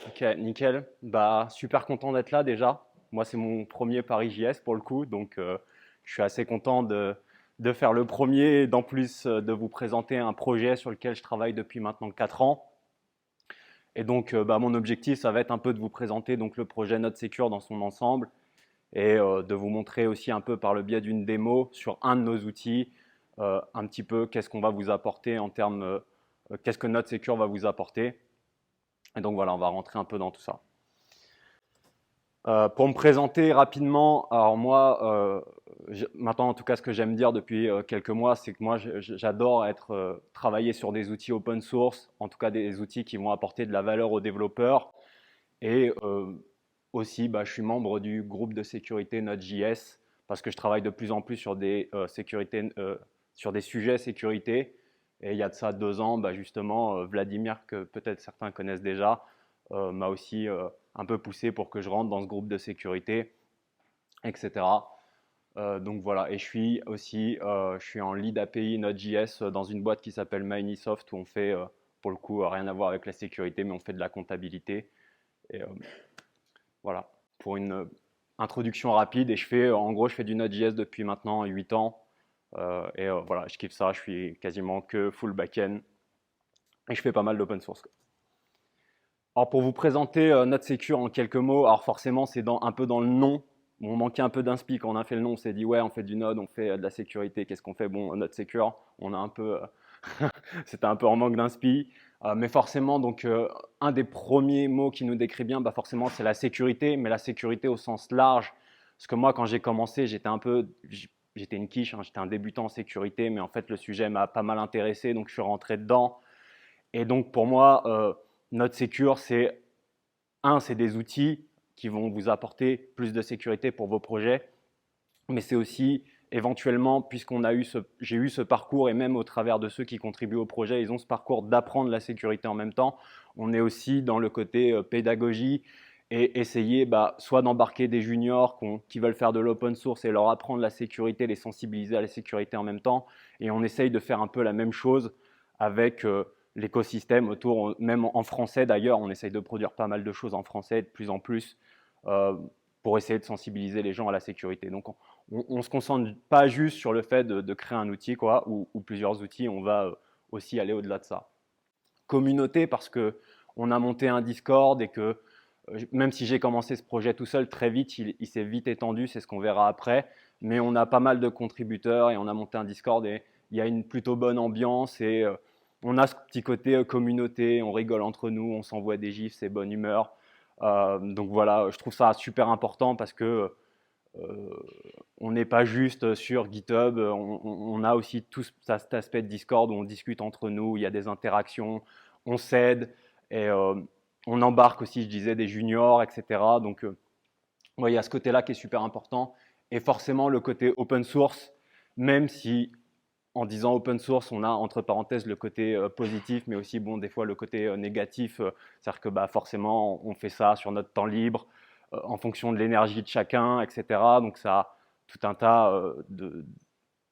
Ok, nickel. Bah, super content d'être là déjà. Moi, c'est mon premier Paris JS pour le coup, donc je suis assez content de faire le premier et d'en plus de vous présenter un projet sur lequel je travaille depuis maintenant 4 ans. Et donc, bah, mon objectif, ça va être un peu de vous présenter donc, le projet Note Secure dans son ensemble et de vous montrer aussi un peu par le biais d'une démo sur un de nos outils, un petit peu qu'est-ce qu'on va vous apporter en termes, qu'est-ce que Note Secure va vous apporter. Et donc voilà, on va rentrer un peu dans tout ça. Pour me présenter rapidement, alors moi, maintenant en tout cas ce que j'aime dire depuis quelques mois, c'est que moi j'adore travailler sur des outils open source, en tout cas des outils qui vont apporter de la valeur aux développeurs. Et aussi, bah, je suis membre du groupe de sécurité Node.js parce que je travaille de plus en plus sur sur des sujets sécurité. Et il y a de ça 2 ans, bah, justement, Vladimir, que peut-être certains connaissent déjà, m'a aussi un peu poussé pour que je rentre dans ce groupe de sécurité, etc. Donc voilà, et je suis en lead API Node.js dans une boîte qui s'appelle Minisoft où on fait, pour le coup, rien à voir avec la sécurité, mais on fait de la comptabilité. Et voilà, pour une introduction rapide. Et en gros, je fais du Node.js depuis maintenant 8 ans. Voilà, je kiffe ça, je suis quasiment que full backend. Et je fais pas mal d'open source. Alors pour vous présenter Node Secure en quelques mots, alors forcément c'est un peu dans le nom. On manquait un peu d'inspi quand on a fait le nom, on s'est dit ouais on fait du Node, on fait de la sécurité, qu'est-ce qu'on fait? Bon, Node Secure, on a un peu, c'était un peu en manque d'inspi. Mais forcément, donc un des premiers mots qui nous décrit bien, bah forcément c'est la sécurité, mais la sécurité au sens large. Parce que moi quand j'ai commencé, j'étais une quiche, hein, j'étais un débutant en sécurité, mais en fait le sujet m'a pas mal intéressé, donc je suis rentré dedans. Et donc pour moi, Node Secure, c'est des outils qui vont vous apporter plus de sécurité pour vos projets, mais c'est aussi éventuellement, j'ai eu ce parcours et même au travers de ceux qui contribuent au projet, ils ont ce parcours d'apprendre la sécurité en même temps. On est aussi dans le côté pédagogie et essayer soit d'embarquer des juniors qui veulent faire de l'open source et leur apprendre la sécurité, les sensibiliser à la sécurité en même temps. Et on essaye de faire un peu la même chose avec l'écosystème autour, même en français d'ailleurs, on essaye de produire pas mal de choses en français de plus en plus euh, pour essayer de sensibiliser les gens à la sécurité. Donc on ne se concentre pas juste sur le fait de créer un outil quoi, ou plusieurs outils, on va aussi aller au-delà de ça. Communauté parce que on a monté un Discord et que même si j'ai commencé ce projet tout seul, très vite, il s'est vite étendu, c'est ce qu'on verra après, mais on a pas mal de contributeurs et on a monté un Discord et il y a une plutôt bonne ambiance et on a ce petit côté communauté, on rigole entre nous, on s'envoie des gifs, c'est bonne humeur. Donc voilà, je trouve ça super important parce que euh, on n'est pas juste sur GitHub, on a aussi tout cet aspect de Discord où on discute entre nous, il y a des interactions, on s'aide et on embarque aussi, je disais, des juniors, etc. Donc, ouais, il y a ce côté-là qui est super important. Et forcément, le côté open source, même si en disant open source, on a entre parenthèses le côté positif, mais aussi bon, des fois le côté négatif. C'est-à-dire que bah, forcément, on fait ça sur notre temps libre, en fonction de l'énergie de chacun, etc. Donc ça a tout un tas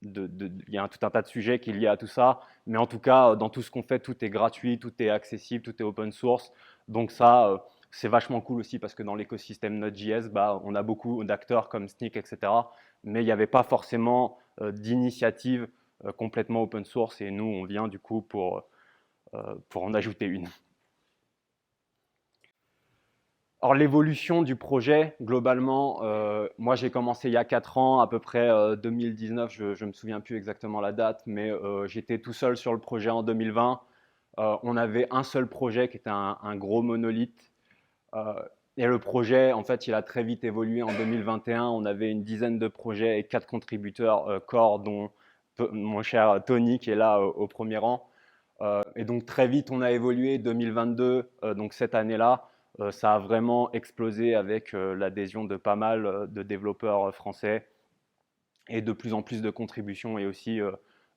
il y a tout un tas de sujets qui est lié à tout ça. Mais en tout cas, dans tout ce qu'on fait, tout est gratuit, tout est accessible, tout est open source. Donc ça, c'est vachement cool aussi parce que dans l'écosystème Node.js, bah, on a beaucoup d'acteurs comme Snyk, etc. Mais il n'y avait pas forcément d'initiative complètement open source et nous, on vient du coup pour en ajouter une. Alors l'évolution du projet, globalement, moi j'ai commencé il y a 4 ans, à peu près 2019, je ne me souviens plus exactement la date, mais j'étais tout seul sur le projet en 2020. On avait un seul projet qui était un gros monolithe. Euh, et le projet, en fait, il a très vite évolué en 2021. On avait une dizaine de projets et 4 contributeurs core, dont mon cher Tony qui est là au premier rang. Et donc très vite, on a évolué. 2022, donc cette année-là, ça a vraiment explosé avec l'adhésion de pas mal de développeurs français et de plus en plus de contributions et aussi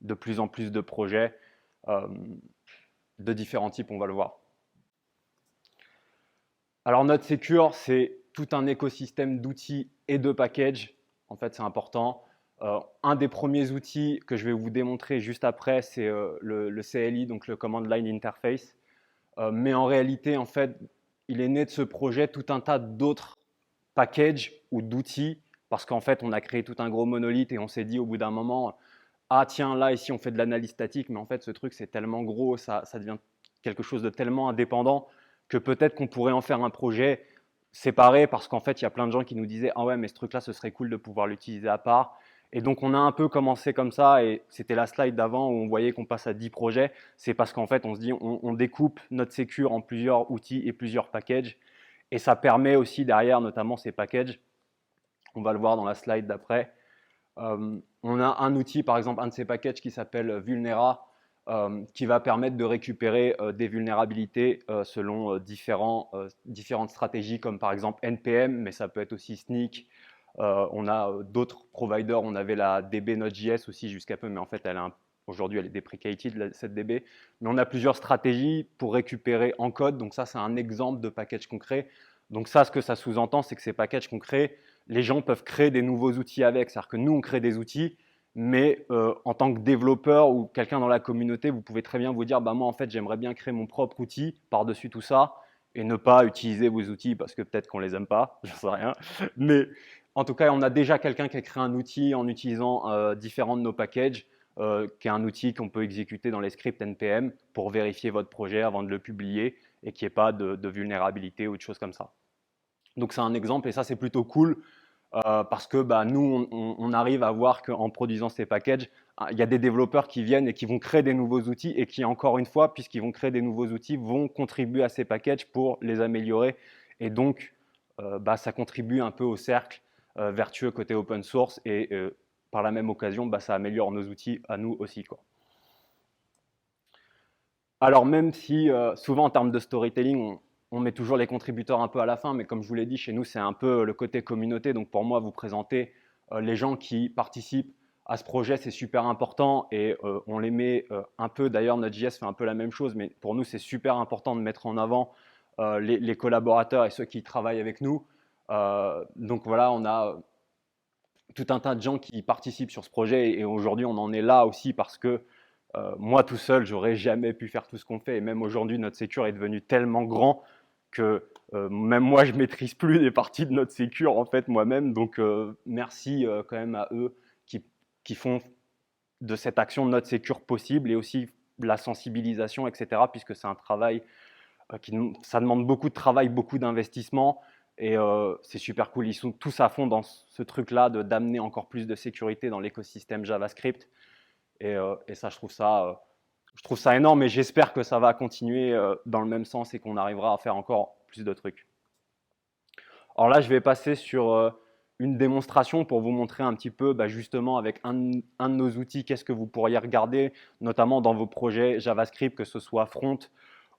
de plus en plus de projets euh, de différents types, on va le voir. Alors Node Secure, c'est tout un écosystème d'outils et de packages. En fait, c'est important. Un des premiers outils que je vais vous démontrer juste après, c'est le CLI, donc le Command Line Interface. Mais en réalité, en fait, il est né de ce projet tout un tas d'autres packages ou d'outils, parce qu'en fait, on a créé tout un gros monolithe et on s'est dit au bout d'un moment, ah tiens, là, ici, on fait de l'analyse statique, mais en fait, ce truc, c'est tellement gros, ça devient quelque chose de tellement indépendant que peut-être qu'on pourrait en faire un projet séparé, parce qu'en fait, il y a plein de gens qui nous disaient, ah ouais, mais ce truc-là, ce serait cool de pouvoir l'utiliser à part. Et donc, on a un peu commencé comme ça, et c'était la slide d'avant où on voyait qu'on passe à 10 projets. C'est parce qu'en fait, on se dit, on découpe notre sécure en plusieurs outils et plusieurs packages, et ça permet aussi derrière, notamment ces packages, on va le voir dans la slide d'après, on a un outil, par exemple, un de ces packages qui s'appelle Vulnera, qui va permettre de récupérer des vulnérabilités selon différentes stratégies, comme par exemple NPM, mais ça peut être aussi Sneak. On a d'autres providers, on avait la DB Node.js aussi jusqu'à peu, mais en fait, aujourd'hui, elle est deprecated, cette DB. Mais on a plusieurs stratégies pour récupérer en code. Donc ça, c'est un exemple de package concret. Donc ça, ce que ça sous-entend, c'est que ces packages qu'on crée, les gens peuvent créer des nouveaux outils avec. C'est-à-dire que nous, on crée des outils, mais en tant que développeur ou quelqu'un dans la communauté, vous pouvez très bien vous dire, bah moi, en fait, j'aimerais bien créer mon propre outil par-dessus tout ça et ne pas utiliser vos outils parce que peut-être qu'on les aime pas, je sais rien. Mais en tout cas, on a déjà quelqu'un qui a créé un outil en utilisant différents de nos packages, qui est un outil qu'on peut exécuter dans les scripts NPM pour vérifier votre projet avant de le publier et qu'il n'y ait pas de vulnérabilité ou de choses comme ça. Donc c'est un exemple et ça c'est plutôt cool parce que bah, nous on arrive à voir qu'en produisant ces packages, il y a des développeurs qui viennent et qui vont créer des nouveaux outils et qui encore une fois, puisqu'ils vont créer des nouveaux outils, vont contribuer à ces packages pour les améliorer et donc bah, ça contribue un peu au cercle vertueux côté open source et par la même occasion, bah, ça améliore nos outils à nous aussi, quoi. Alors même si souvent en termes de storytelling, on met toujours les contributeurs un peu à la fin, mais comme je vous l'ai dit, chez nous, c'est un peu le côté communauté. Donc pour moi, vous présenter les gens qui participent à ce projet, c'est super important et on les met un peu, d'ailleurs Node.js fait un peu la même chose, mais pour nous, c'est super important de mettre en avant les collaborateurs et ceux qui travaillent avec nous. Donc voilà, on a tout un tas de gens qui participent sur ce projet et aujourd'hui, on en est là aussi parce que moi tout seul, j'aurais jamais pu faire tout ce qu'on fait. Et même aujourd'hui, notre sécure est devenu tellement grand que même moi, je maîtrise plus des parties de notre sécure en fait moi-même. Donc merci quand même à eux qui, qui font de cette action de notre sécure possible et aussi la sensibilisation, etc. Puisque c'est un travail ça demande beaucoup de travail, beaucoup d'investissement. Et c'est super cool. Ils sont tous à fond dans ce truc-là d'amener encore plus de sécurité dans l'écosystème JavaScript. Et ça, je trouve ça énorme et j'espère que ça va continuer dans le même sens et qu'on arrivera à faire encore plus de trucs. Alors là, je vais passer sur une démonstration pour vous montrer un petit peu bah, justement avec un de nos outils, qu'est-ce que vous pourriez regarder, notamment dans vos projets JavaScript, que ce soit front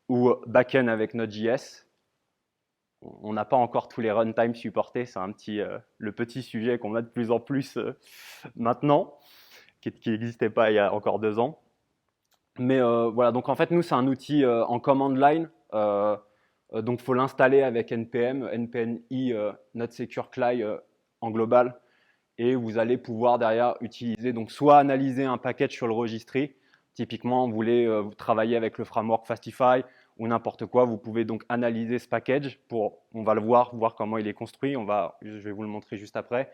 ou back-end avec Node.js. On n'a pas encore tous les runtime supportés, c'est le petit sujet qu'on a de plus en plus maintenant, qui n'existait pas il y a encore 2 ans. Mais voilà, donc en fait, nous, c'est un outil en command line. Donc, il faut l'installer avec npm, npm-i, Node Secure CLI en global. Et vous allez pouvoir derrière utiliser, donc soit analyser un package sur le registry. Typiquement, vous voulez travailler avec le framework Fastify ou n'importe quoi. Vous pouvez donc analyser ce package on va le voir comment il est construit. Je vais vous le montrer juste après.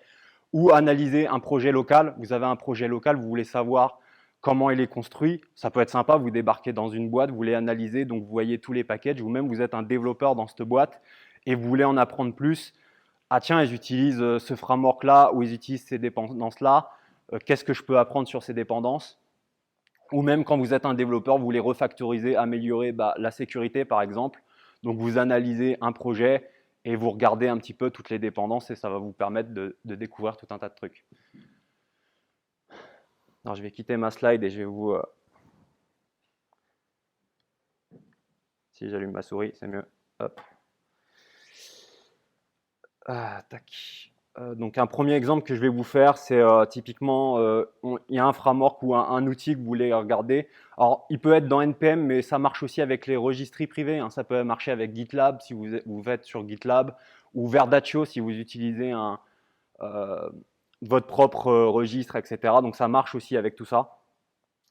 Ou analyser un projet local. Vous avez un projet local, vous voulez savoir comment il est construit. Ça peut être sympa, vous débarquez dans une boîte, vous voulez analyser, donc vous voyez tous les packages, ou même vous êtes un développeur dans cette boîte et vous voulez en apprendre plus. Ah tiens, ils utilisent ce framework-là ou ils utilisent ces dépendances-là. Qu'est-ce que je peux apprendre sur ces dépendances? Ou même quand vous êtes un développeur, vous voulez refactoriser, améliorer la sécurité par exemple. Donc vous analysez un projet et vous regardez un petit peu toutes les dépendances et ça va vous permettre de découvrir tout un tas de trucs. Alors je vais quitter ma slide et je vais vous... Si j'allume ma souris, c'est mieux. Hop. Tac. Donc un premier exemple que je vais vous faire, c'est typiquement, il y a un framework ou un outil que vous voulez regarder. Alors il peut être dans NPM, mais ça marche aussi avec les registries privés. Hein. Ça peut marcher avec GitLab si vous êtes sur GitLab, ou Verdaccio si vous utilisez votre propre registre, etc. Donc ça marche aussi avec tout ça.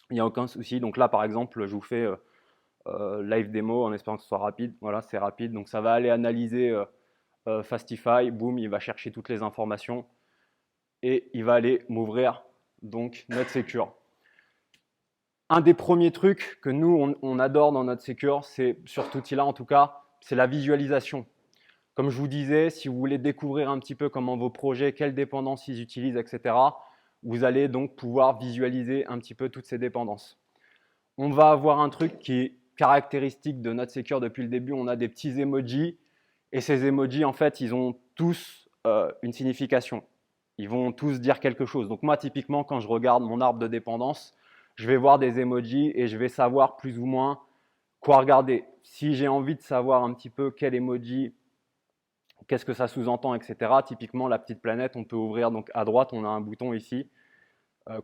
Il n'y a aucun souci. Donc là, par exemple, je vous fais live démo en espérant que ce soit rapide. Voilà, c'est rapide. Donc ça va aller analyser Fastify, boum, il va chercher toutes les informations et il va aller m'ouvrir donc NoteSecure. Un des premiers trucs que nous, on adore dans NoteSecure, c'est sur cet outil-là en tout cas, c'est la visualisation. Comme je vous disais, si vous voulez découvrir un petit peu comment vos projets, quelles dépendances ils utilisent, etc., vous allez donc pouvoir visualiser un petit peu toutes ces dépendances. On va avoir un truc qui est caractéristique de NoteSecure depuis le début, on a des petits emojis, et ces emojis, en fait, ils ont tous une signification. Ils vont tous dire quelque chose. Donc moi, typiquement, quand je regarde mon arbre de dépendance, je vais voir des emojis et je vais savoir plus ou moins quoi regarder. Si j'ai envie de savoir un petit peu quel emoji, qu'est-ce que ça sous-entend, etc. Typiquement, la petite planète, on peut ouvrir. Donc à droite, on a un bouton ici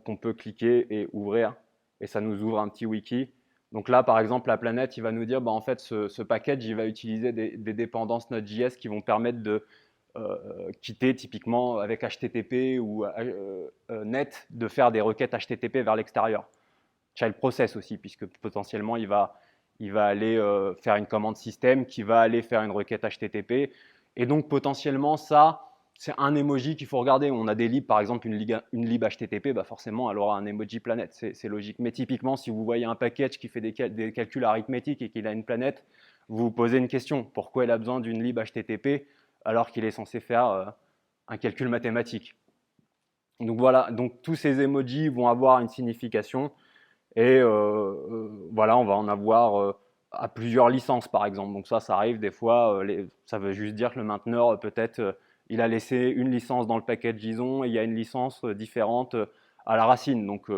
qu'on peut cliquer et ouvrir. Et ça nous ouvre un petit wiki. Donc là, par exemple, la planète, il va nous dire, bah, en fait, ce package, il va utiliser des dépendances Node.js qui vont permettre de quitter typiquement avec HTTP ou net, de faire des requêtes HTTP vers l'extérieur. Child process aussi, puisque potentiellement, il va aller faire une commande système qui va aller faire une requête HTTP. Et donc, potentiellement, ça, c'est un emoji qu'il faut regarder. On a des libs, par exemple, une lib HTTP, bah forcément, elle aura un emoji planète, c'est logique. Mais typiquement, si vous voyez un package qui fait des calculs arithmétiques et qu'il a une planète, vous vous posez une question. Pourquoi il a besoin d'une lib HTTP alors qu'il est censé faire un calcul mathématique? Donc voilà, donc tous ces emojis vont avoir une signification. Et voilà, on va en avoir à plusieurs licences, par exemple. Donc ça arrive des fois, ça veut juste dire que le mainteneur, peut-être, il a laissé une licence dans le package JSON et il y a une licence différente à la racine. Donc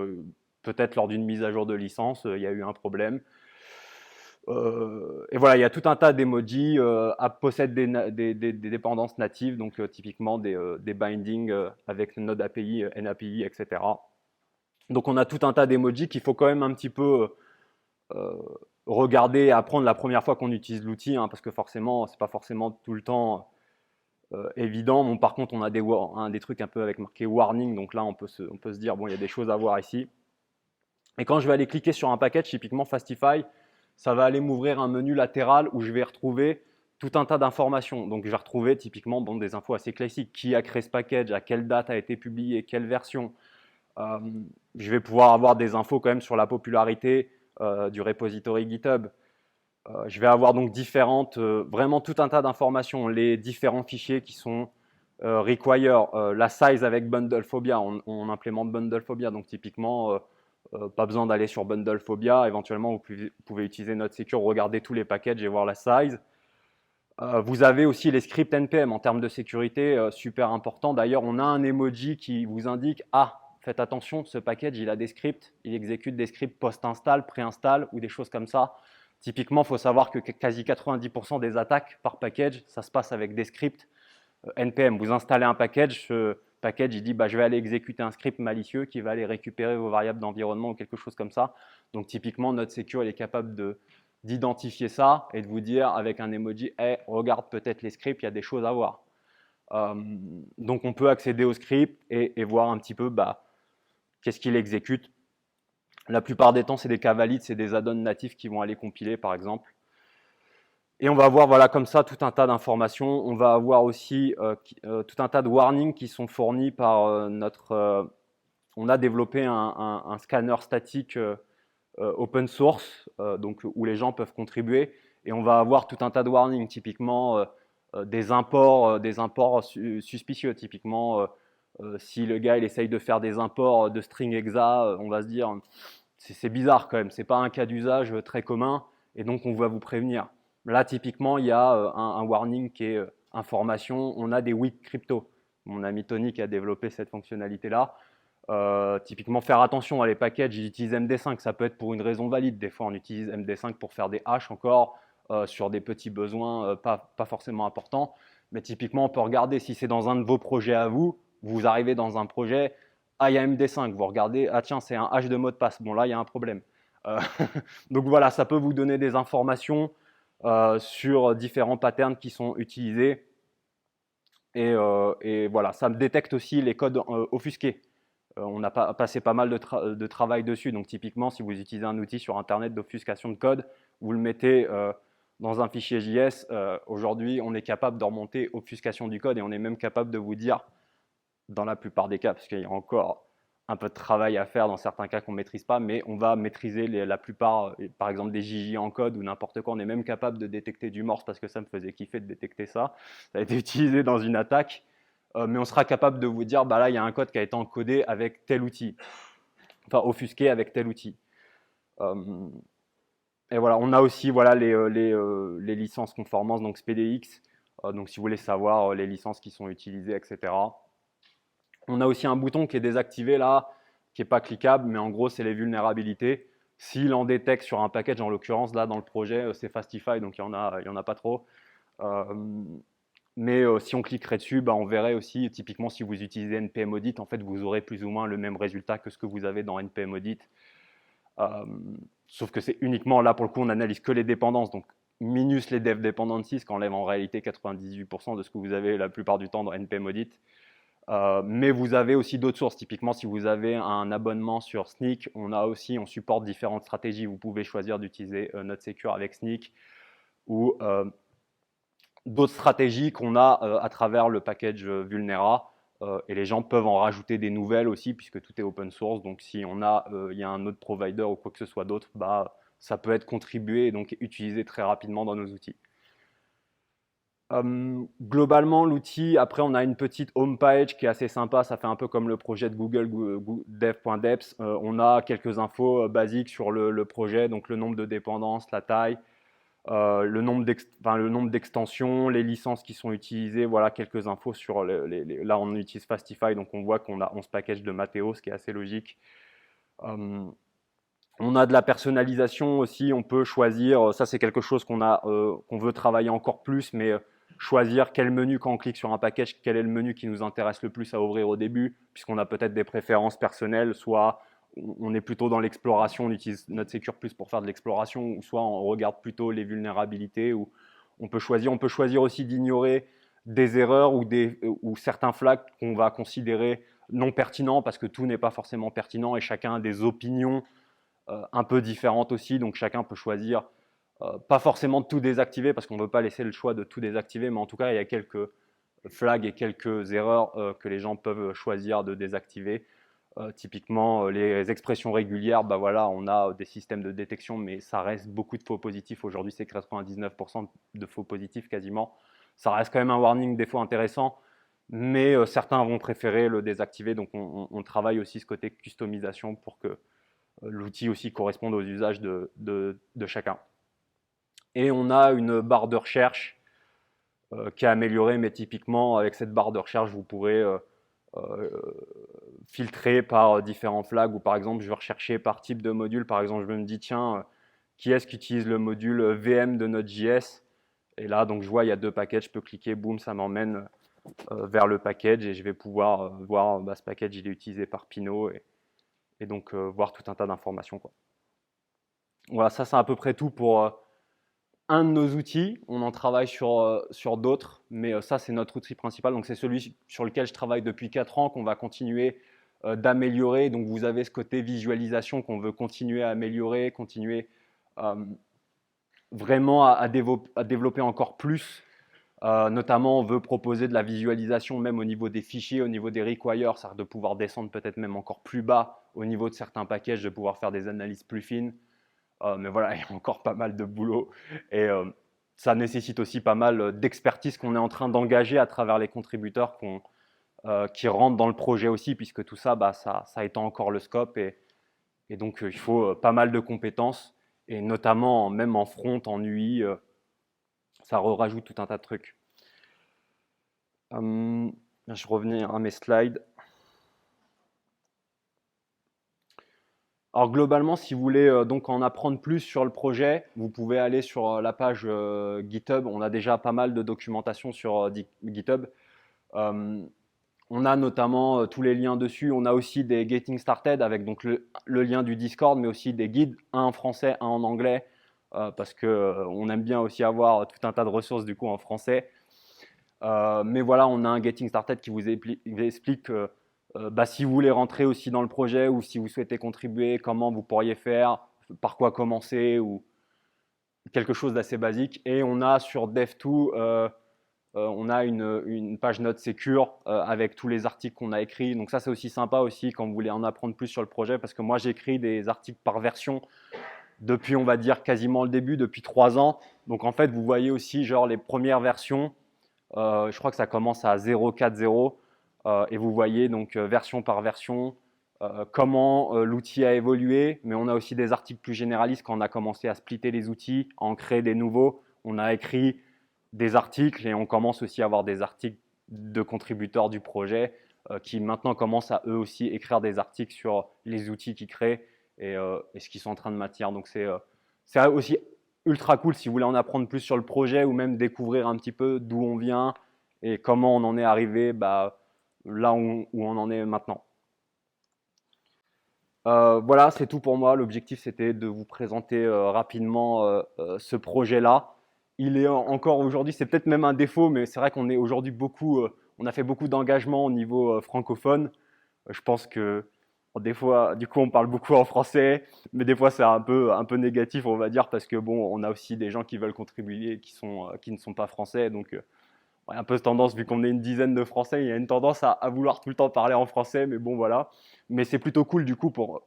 peut-être lors d'une mise à jour de licence, il y a eu un problème. Et voilà, il y a tout un tas d'emojis possèdent des dépendances natives, donc typiquement des bindings avec Node API, NAPI, etc. Donc on a tout un tas d'emojis qu'il faut quand même un petit peu regarder et apprendre la première fois qu'on utilise l'outil, hein, parce que forcément, c'est pas forcément tout le temps évident. Bon, par contre, on a des trucs un peu avec marqué warning, donc là, on peut se dire, bon, il y a des choses à voir ici. Et quand je vais aller cliquer sur un package, typiquement Fastify, ça va aller m'ouvrir un menu latéral où je vais retrouver tout un tas d'informations. Donc, je vais retrouver typiquement des infos assez classiques. Qui a créé ce package, à quelle date a été publié, quelle version. Je vais pouvoir avoir des infos quand même sur la popularité du repository GitHub. Je vais avoir donc vraiment tout un tas d'informations, les différents fichiers qui sont require, la size avec Bundlephobia, on implémente Bundlephobia, donc typiquement, pas besoin d'aller sur Bundlephobia, éventuellement vous pouvez utiliser NoteSecure, regarder tous les packages et voir la size. Vous avez aussi les scripts NPM en termes de sécurité, super important. D'ailleurs, on a un emoji qui vous indique « Ah, faites attention, ce package, il a des scripts, il exécute des scripts post-install, pré-install ou des choses comme ça. » Typiquement, il faut savoir que quasi 90% des attaques par package, ça se passe avec des scripts NPM. Vous installez un package, ce package, il dit bah, « Je vais aller exécuter un script malicieux qui va aller récupérer vos variables d'environnement ou quelque chose comme ça. » Donc typiquement, NoteSecure, il est capable d'identifier ça et de vous dire avec un emoji hey, « Regarde peut-être les scripts, il y a des choses à voir. » Donc on peut accéder au script et voir un petit peu bah, qu'est-ce qu'il exécute. La plupart des temps, c'est des cas valides, c'est des add-ons natifs qui vont aller compiler, par exemple. Et on va avoir voilà, comme ça tout un tas d'informations. On va avoir aussi tout un tas de warnings qui sont fournis par on a développé un scanner statique open source, donc, où les gens peuvent contribuer. Et on va avoir tout un tas de warnings, typiquement des imports suspicieux. Typiquement, si le gars il essaye de faire des imports de string exa, on va se dire c'est bizarre quand même, c'est pas un cas d'usage très commun, et donc on va vous prévenir. Là, typiquement, il y a un warning qui est information. On a des weak crypto. Mon ami Tony qui a développé cette fonctionnalité-là. Typiquement, faire attention à les packages, ils utilisent MD5. Ça peut être pour une raison valide. Des fois, on utilise MD5 pour faire des hashes encore sur des petits besoins pas forcément importants. Mais typiquement, on peut regarder si c'est dans un de vos projets à vous. Vous arrivez dans un projet, ah, il y a MD5. Vous regardez, ah tiens, c'est un hash de mot de passe. Bon, là, il y a un problème. Donc voilà, ça peut vous donner des informations sur différents patterns qui sont utilisés. Et voilà, ça me détecte aussi les codes offusqués. On a passé pas mal de travail dessus. Donc typiquement, si vous utilisez un outil sur Internet d'obfuscation de code, vous le mettez dans un fichier JS, aujourd'hui, on est capable de remonter obfuscation du code et on est même capable de vous dire, dans la plupart des cas, parce qu'il y a encore un peu de travail à faire dans certains cas qu'on ne maîtrise pas, mais on va maîtriser la plupart, par exemple des JJ en code ou n'importe quoi. On est même capable de détecter du morse parce que ça me faisait kiffer de détecter ça. Ça a été utilisé dans une attaque, mais on sera capable de vous dire, bah là, il y a un code qui a été encodé avec tel outil, enfin offusqué avec tel outil. Et voilà, on a aussi voilà, les licences conformance, donc SPDX, donc si vous voulez savoir les licences qui sont utilisées, etc. On a aussi un bouton qui est désactivé là, qui n'est pas cliquable, mais en gros, c'est les vulnérabilités. S'il en détecte sur un package, en l'occurrence, là, dans le projet, c'est Fastify, donc il y en a pas trop. Mais si on cliquerait dessus, bah, on verrait aussi, typiquement, si vous utilisez NPM Audit, en fait, vous aurez plus ou moins le même résultat que ce que vous avez dans NPM Audit. Sauf que c'est uniquement, là, pour le coup, on n'analyse que les dépendances, donc minus les dev dependencies, ce qu'enlève en réalité 98% de ce que vous avez la plupart du temps dans NPM Audit. Mais vous avez aussi d'autres sources. Typiquement, si vous avez un abonnement sur Snyk, on supporte différentes stratégies. Vous pouvez choisir d'utiliser NotSecure avec Snyk ou d'autres stratégies qu'on a à travers le package Vulnera. Et les gens peuvent en rajouter des nouvelles aussi, puisque tout est open source. Donc, si il y a un autre provider ou quoi que ce soit d'autre, bah, ça peut être contribué et donc utilisé très rapidement dans nos outils. Globalement, l'outil, après, on a une petite home page qui est assez sympa. Ça fait un peu comme le projet de Google, dev.deps. On a quelques infos basiques sur le projet, donc le nombre de dépendances, la taille, le nombre d'extensions, les licences qui sont utilisées. Voilà, quelques infos sur là, on utilise Fastify, donc on voit qu'on a 11 packages de Matteo, ce qui est assez logique. On a de la personnalisation aussi. On peut choisir, ça c'est quelque chose qu'on veut travailler encore plus, mais choisir quel menu, quand on clique sur un package, quel est le menu qui nous intéresse le plus à ouvrir au début, puisqu'on a peut-être des préférences personnelles, soit on est plutôt dans l'exploration, on utilise NotSecure Plus pour faire de l'exploration, ou soit on regarde plutôt les vulnérabilités, ou on peut choisir aussi d'ignorer des erreurs ou certains flags qu'on va considérer non pertinents, parce que tout n'est pas forcément pertinent et chacun a des opinions un peu différentes aussi, donc chacun peut choisir pas forcément de tout désactiver parce qu'on ne veut pas laisser le choix de tout désactiver, mais en tout cas, il y a quelques flags et quelques erreurs que les gens peuvent choisir de désactiver. Typiquement, les expressions régulières, bah voilà, on a des systèmes de détection, mais ça reste beaucoup de faux positifs. Aujourd'hui, c'est 99% de faux positifs quasiment. Ça reste quand même un warning des fois intéressant, mais certains vont préférer le désactiver. Donc, on travaille aussi ce côté customisation pour que l'outil aussi corresponde aux usages de chacun. Et on a une barre de recherche qui est améliorée, mais typiquement avec cette barre de recherche, vous pourrez filtrer par différents flags, ou par exemple, je vais rechercher par type de module. Par exemple, je me dis, tiens, qui est-ce qui utilise le module VM de Node.js? Et là, donc je vois, il y a deux packages, je peux cliquer, boum, ça m'emmène vers le package et je vais pouvoir voir, bah, ce package, il est utilisé par Pinot et donc voir tout un tas d'informations, quoi. Voilà, ça c'est à peu près tout pour un de nos outils. On en travaille sur d'autres, mais ça c'est notre outil principal. Donc c'est celui sur lequel je travaille depuis 4 ans, qu'on va continuer d'améliorer. Donc vous avez ce côté visualisation qu'on veut continuer à améliorer, continuer vraiment à développer encore plus. Notamment, on veut proposer de la visualisation même au niveau des fichiers, au niveau des requires, c'est-à-dire de pouvoir descendre peut-être même encore plus bas au niveau de certains packages, de pouvoir faire des analyses plus fines. Mais voilà, il y a encore pas mal de boulot et ça nécessite aussi pas mal d'expertise qu'on est en train d'engager à travers les contributeurs qui rentrent dans le projet aussi, puisque tout ça, bah, ça étend encore le scope et donc il faut pas mal de compétences et notamment même en front, en UI, ça rajoute tout un tas de trucs. Je revenais à mes slides. Alors globalement, si vous voulez donc en apprendre plus sur le projet, vous pouvez aller sur la page GitHub. On a déjà pas mal de documentation sur GitHub. On a notamment tous les liens dessus. On a aussi des Getting Started avec donc le lien du Discord, mais aussi des guides, un en français, un en anglais, parce qu'on aime bien aussi avoir tout un tas de ressources du coup en français. Mais voilà, on a un Getting Started qui vous explique bah, si vous voulez rentrer aussi dans le projet ou si vous souhaitez contribuer, comment vous pourriez faire, par quoi commencer. quelque chose d'assez basique. Et on a sur Dev2, on a une page note secure avec tous les articles qu'on a écrits. Donc ça, c'est aussi sympa aussi quand vous voulez en apprendre plus sur le projet, parce que moi, j'écris des articles par version depuis, on va dire, quasiment le début, depuis 3 ans. Donc en fait, vous voyez aussi genre les premières versions. Je crois que ça commence à 0.4.0 et vous voyez donc version par version comment l'outil a évolué. Mais on a aussi des articles plus généralistes quand on a commencé à splitter les outils, à en créer des nouveaux. On a écrit des articles et on commence aussi à avoir des articles de contributeurs du projet qui maintenant commencent à eux aussi écrire des articles sur les outils qu'ils créent et ce qu'ils sont en train de maintenir. Donc c'est aussi ultra cool si vous voulez en apprendre plus sur le projet ou même découvrir un petit peu d'où on vient et comment on en est arrivé là où on en est maintenant. Voilà, c'est tout pour moi. L'objectif, c'était de vous présenter rapidement ce projet-là. Il est encore aujourd'hui, c'est peut-être même un défaut, mais c'est vrai qu'on est aujourd'hui on a fait beaucoup d'engagement au niveau francophone. Je pense que des fois, du coup, on parle beaucoup en français, mais des fois, c'est un peu négatif, on va dire, parce que bon, on a aussi des gens qui veulent contribuer qui ne sont pas français. Donc, ouais, un peu tendance, vu qu'on est une dizaine de Français, il y a une tendance à vouloir tout le temps parler en français, mais bon, voilà. Mais c'est plutôt cool, du coup, pour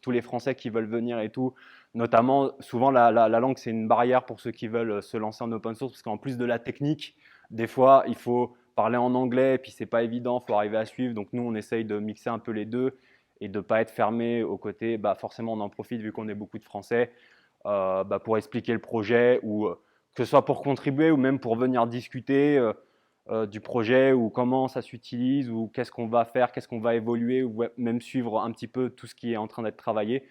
tous les Français qui veulent venir et tout. Notamment, souvent, la langue, c'est une barrière pour ceux qui veulent se lancer en open source, parce qu'en plus de la technique, des fois, il faut parler en anglais, et puis c'est pas évident, il faut arriver à suivre. Donc, nous, on essaye de mixer un peu les deux et de ne pas être fermé au côté. Forcément, on en profite, vu qu'on est beaucoup de Français, pour expliquer le projet ou que ce soit pour contribuer ou même pour venir discuter du projet ou comment ça s'utilise ou qu'est-ce qu'on va faire, qu'est-ce qu'on va évoluer ou même suivre un petit peu tout ce qui est en train d'être travaillé.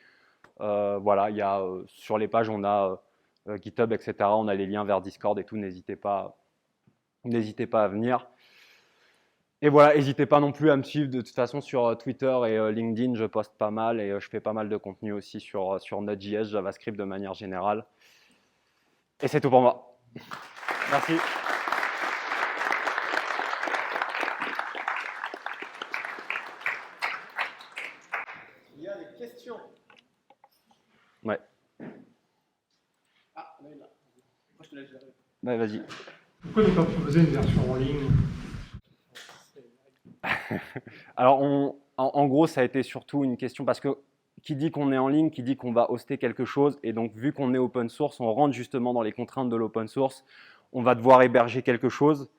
Voilà, il y a sur les pages, on a GitHub, etc. On a les liens vers Discord et tout. N'hésitez pas à venir. Et voilà, n'hésitez pas non plus à me suivre de toute façon sur Twitter et LinkedIn. Je poste pas mal et je fais pas mal de contenu aussi sur Node.js, JavaScript de manière générale. Et c'est tout pour moi. Merci. Il y a des questions. Ouais. Ah, on est là. Moi, je te laisse gérer. Ouais, vas-y. Pourquoi ne pas proposer une version en ligne? Alors, en gros, ça a été surtout une question parce que qui dit qu'on est en ligne, qui dit qu'on va hoster quelque chose, et donc vu qu'on est open source, on rentre justement dans les contraintes de l'open source, on va devoir héberger quelque chose.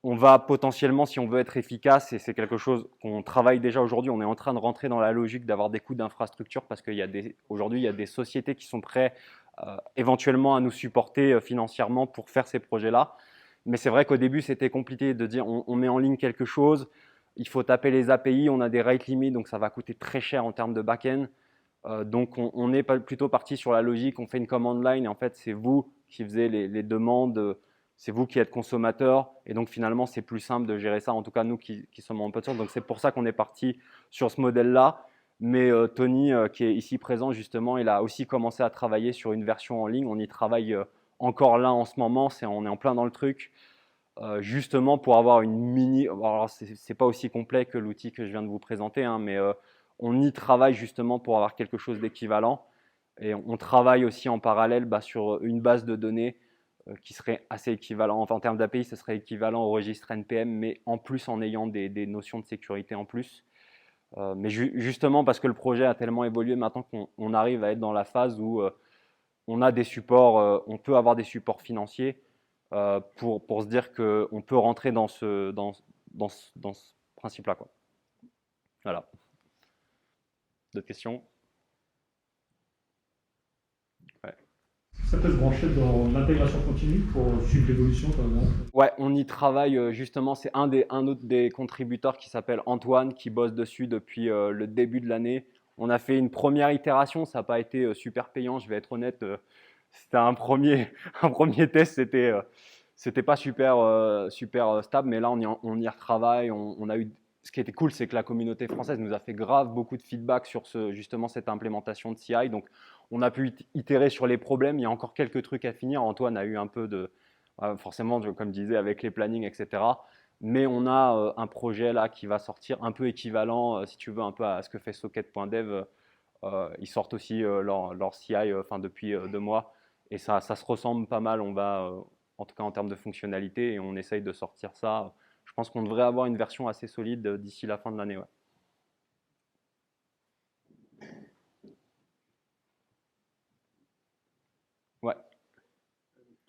On va potentiellement, si on veut être efficace, et c'est quelque chose qu'on travaille déjà aujourd'hui, on est en train de rentrer dans la logique d'avoir des coûts d'infrastructure parce qu'aujourd'hui, il y a des sociétés qui sont prêtes éventuellement à nous supporter financièrement pour faire ces projets-là. Mais c'est vrai qu'au début, c'était compliqué de dire on met en ligne quelque chose, il faut taper les API, on a des rate limits, donc ça va coûter très cher en termes de back-end. Donc on est plutôt parti sur la logique, on fait une command line et en fait, c'est vous qui faisiez les demandes. C'est vous qui êtes consommateur et donc finalement c'est plus simple de gérer ça, en tout cas nous qui sommes en open source. Donc c'est pour ça qu'on est parti sur ce modèle-là. Mais Tony qui est ici présent justement, il a aussi commencé à travailler sur une version en ligne. On y travaille encore là en ce moment, on est en plein dans le truc. Justement pour avoir une mini… Alors c'est pas aussi complet que l'outil que je viens de vous présenter, hein, mais on y travaille justement pour avoir quelque chose d'équivalent. Et on travaille aussi en parallèle sur une base de données qui serait assez équivalent, enfin en termes d'API, ce serait équivalent au registre NPM, mais en plus en ayant des notions de sécurité en plus. Mais justement parce que le projet a tellement évolué maintenant qu'on arrive à être dans la phase où on a des supports, on peut avoir des supports financiers pour se dire qu'on peut rentrer dans ce principe-là, quoi. Voilà. D'autres questions? Ça peut se brancher dans l'intégration continue pour suivre l'évolution, par exemple? Ouais, on y travaille justement. C'est un autre des contributeurs qui s'appelle Antoine qui bosse dessus depuis le début de l'année. On a fait une première itération, ça n'a pas été super payant, je vais être honnête. C'était un premier, un premier test, c'était pas super stable, mais là on y retravaille. On a eu, ce qui était cool, c'est que la communauté française nous a fait grave beaucoup de feedback sur justement cette implémentation de CI. Donc on a pu itérer sur les problèmes. Il y a encore quelques trucs à finir. Antoine a eu un peu de forcément, comme je disais, avec les plannings, etc. Mais on a un projet là qui va sortir un peu équivalent, si tu veux, un peu à ce que fait Socket.dev. Ils sortent aussi leur CI depuis 2 mois. Et ça se ressemble pas mal. On va, en tout cas en termes de fonctionnalité, et on essaye de sortir ça. Je pense qu'on devrait avoir une version assez solide d'ici la fin de l'année. Ouais. Ouais.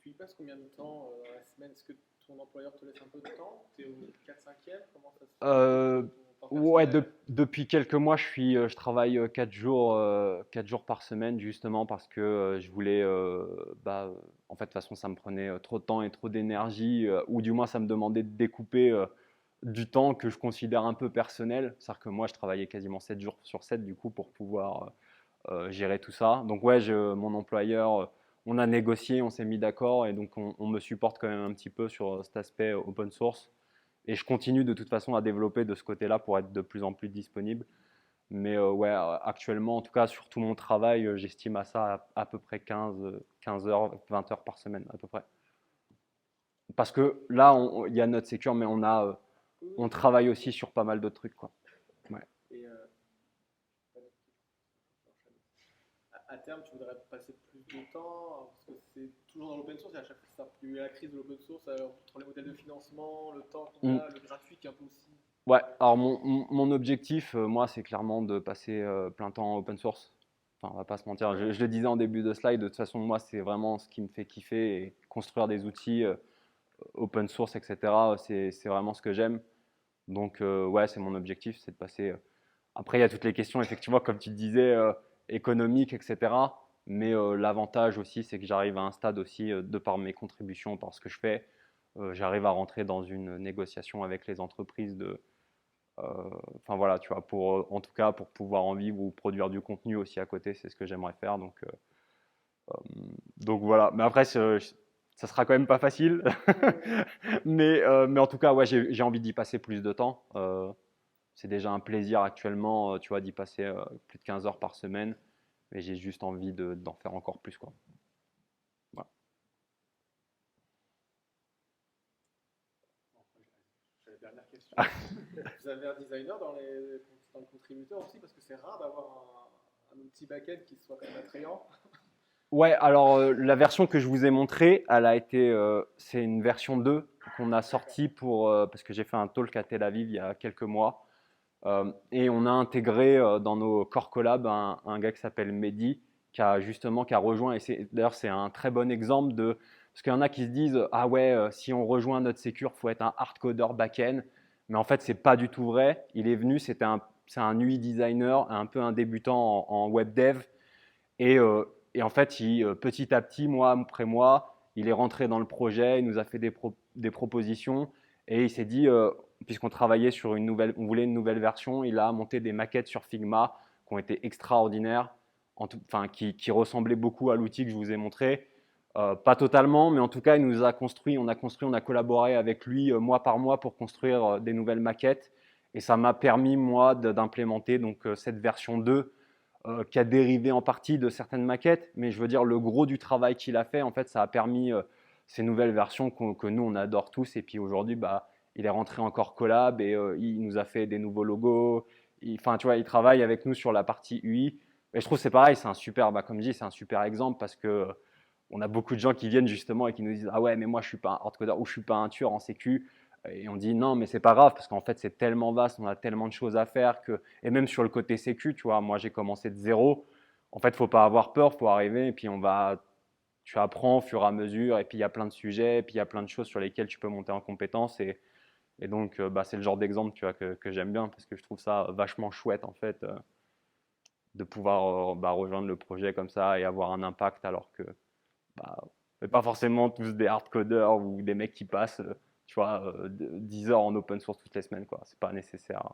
Tu y passes combien de temps dans la semaine? Est-ce que ton employeur te laisse un peu de temps? Tu es au 4/5e? Comment ça se fait Euh, ton temps ouais, personnel? depuis quelques mois, je travaille 4 jours par semaine, justement parce que je voulais, en fait, de toute façon, ça me prenait trop de temps et trop d'énergie, ou du moins, ça me demandait de découper du temps que je considère un peu personnel. C'est-à-dire que moi, je travaillais quasiment 7 jours sur 7, du coup, pour pouvoir gérer tout ça. Donc, ouais, mon employeur, on a négocié, on s'est mis d'accord, et donc, on me supporte quand même un petit peu sur cet aspect open source. Et je continue de toute façon à développer de ce côté-là pour être de plus en plus disponible. Mais ouais, actuellement, en tout cas, sur tout mon travail, j'estime à ça à peu près 15 heures, 20 heures par semaine, à peu près. Parce que là, il y a notre sécure, mais on travaille aussi sur pas mal d'autres trucs, quoi. Ouais. Et à terme, tu voudrais passer plus de temps, parce que c'est toujours dans l'open source, et à chaque fois, il y a eu la crise de l'open source, entre les modèles de financement, le temps qu'on Mm. a, le gratuit qui est un peu aussi. Ouais, alors mon objectif, moi, c'est clairement de passer plein temps en open source. Enfin, on va pas se mentir, je le disais en début de slide, de toute façon, moi, c'est vraiment ce qui me fait kiffer, et construire des outils open source, etc., c'est vraiment ce que j'aime. Donc, ouais, c'est mon objectif, c'est de passer. Après, il y a toutes les questions, effectivement, comme tu disais, économiques, etc. Mais l'avantage aussi, c'est que j'arrive à un stade aussi, de par mes contributions, par ce que je fais, j'arrive à rentrer dans une négociation avec les entreprises enfin voilà, tu vois, en tout cas, pour pouvoir en vivre ou produire du contenu aussi à côté, c'est ce que j'aimerais faire. Donc voilà. Mais après, ça sera quand même pas facile. Mais en tout cas, ouais, j'ai envie d'y passer plus de temps. C'est déjà un plaisir actuellement, tu vois, d'y passer plus de 15 heures par semaine. Mais j'ai juste envie d'en faire encore plus, quoi. Voilà. J'avais une dernière question. Vous avez un designer dans le contributeur aussi, parce que c'est rare d'avoir un outil back-end qui soit quand même attrayant. Ouais, alors la version que je vous ai montrée, c'est une version 2 qu'on a sortie parce que j'ai fait un talk à Tel Aviv il y a quelques mois. Et on a intégré dans nos core collabs un gars qui s'appelle Mehdi, qui a rejoint, et d'ailleurs c'est un très bon exemple parce qu'il y en a qui se disent, ah ouais, si on rejoint notre sécure, faut être un hardcoder back-end, mais en fait c'est pas du tout vrai. Il est venu, c'est un UI designer, un peu un débutant en web dev, et, euh, et en fait, petit à petit, mois après mois, il est rentré dans le projet, il nous a fait des propositions, et il s'est dit, puisqu'on travaillait sur on voulait une nouvelle version, il a monté des maquettes sur Figma qui ont été extraordinaires, enfin, qui ressemblaient beaucoup à l'outil que je vous ai montré. Pas totalement, mais en tout cas, on a collaboré avec lui mois par mois pour construire des nouvelles maquettes, et ça m'a permis, moi, d'implémenter donc cette version 2 qui a dérivé en partie de certaines maquettes, mais je veux dire, le gros du travail qu'il a fait, en fait, ça a permis ces nouvelles versions que nous, on adore tous. Et puis aujourd'hui, bah, il est rentré encore collab et il nous a fait des nouveaux logos. Enfin, tu vois, il travaille avec nous sur la partie UI. Et je trouve que c'est pareil, c'est un super, bah, comme je dis, c'est un super exemple parce que on a beaucoup de gens qui viennent justement et qui nous disent ah ouais, mais moi je suis pas un hardcoder ou je suis pas un tueur en sécu. Et on dit non, mais c'est pas grave parce qu'en fait c'est tellement vaste, on a tellement de choses à faire et même sur le côté sécu, tu vois, moi j'ai commencé de zéro. En fait, faut pas avoir peur, faut arriver et puis tu apprends au fur et à mesure et puis il y a plein de sujets, et puis il y a plein de choses sur lesquelles tu peux monter en compétence et donc bah, c'est le genre d'exemple tu vois que j'aime bien parce que je trouve ça vachement chouette en fait de pouvoir bah, rejoindre le projet comme ça et avoir un impact alors que bah, on n'est pas forcément tous des hardcoders ou des mecs qui passent tu vois, 10 heures en open source toutes les semaines, quoi. C'est pas nécessaire.